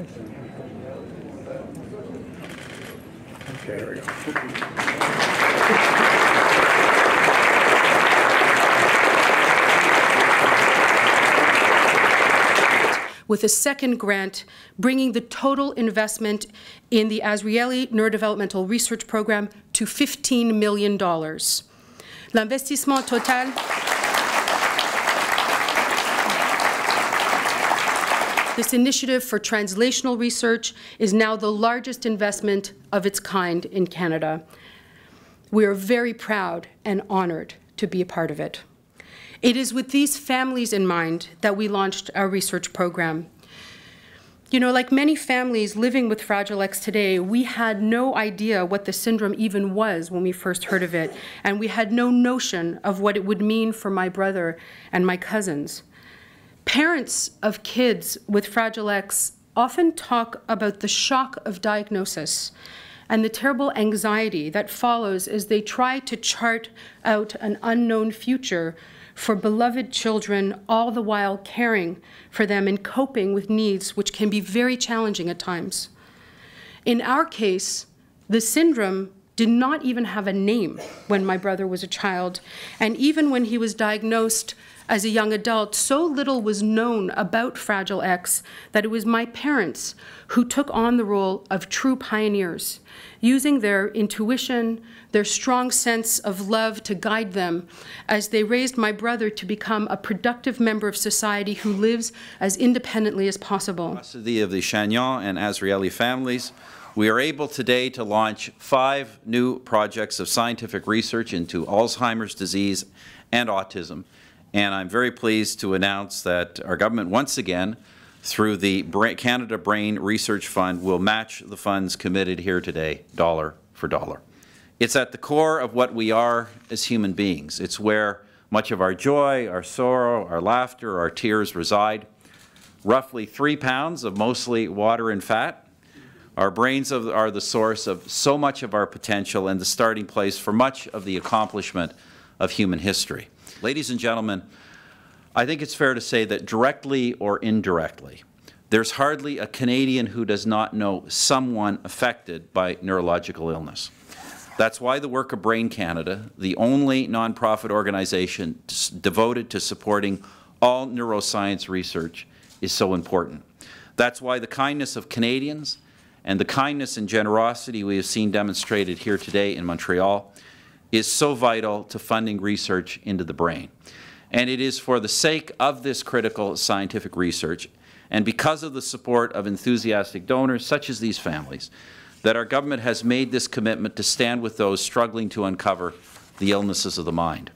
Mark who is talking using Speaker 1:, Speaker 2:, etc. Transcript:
Speaker 1: Okay, here we go.
Speaker 2: With a second grant, bringing the total investment in the Azrieli Neurodevelopmental Research Program to $15 million. L'investissement total This initiative for translational research is now the largest investment of its kind in Canada. We are very proud and honored to be a part of it. It is with these families in mind that we launched our research program. You know, like many families living with Fragile X today, we had no idea what the syndrome even was when we first heard of it, and we had no notion of what it would mean for my brother and my cousins. Parents of kids with Fragile X often talk about the shock of diagnosis and the terrible anxiety that follows as they try to chart out an unknown future for beloved children, all the while caring for them and coping with needs which can be very challenging at times. In our case, the syndrome did not even have a name when my brother was a child, and even when he was diagnosed as a young adult, so little was known about Fragile X that it was my parents who took on the role of true pioneers, using their intuition, their strong sense of love to guide them as they raised my brother to become a productive member of society who lives as independently as possible.
Speaker 3: Custody of the Chagnon and Azrieli families, we are able today to launch 5 new projects of scientific research into Alzheimer's disease and autism. And I'm very pleased to announce that our government once again, through the Canada Brain Research Fund, will match the funds committed here today, dollar for dollar. It's at the core of what we are as human beings. It's where much of our joy, our sorrow, our laughter, our tears reside. Roughly 3 pounds of mostly water and fat. Our brains are the source of so much of our potential and the starting place for much of the accomplishment of human history. Ladies and gentlemen, I think it's fair to say that directly or indirectly, there's hardly a Canadian who does not know someone affected by neurological illness. That's why the work of Brain Canada, the only nonprofit organization devoted to supporting all neuroscience research, is so important. That's why the kindness of Canadians and the kindness and generosity we have seen demonstrated here today in Montreal is so vital to funding research into the brain. And it is for the sake of this critical scientific research, and because of the support of enthusiastic donors such as these families, that our government has made this commitment to stand with those struggling to uncover the illnesses of the mind.